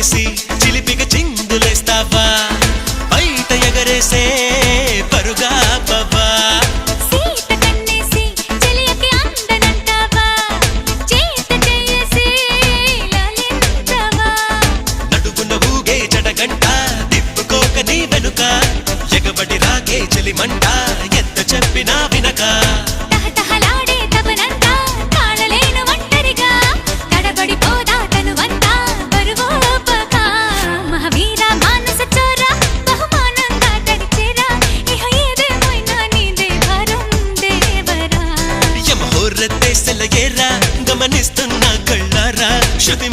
కన్నేసి చిలిపిగా చిందులేస్తావా బయట ఎగరేసే పరుగా పవ్వా నడుగున ఊగే జడగంట తిప్పుకోక నీ వెనుక ఎగబడి రాగే చెలిమంట ఎంత చెప్పినా వినక గమనిస్తున్నా కళ్ళారా శృతి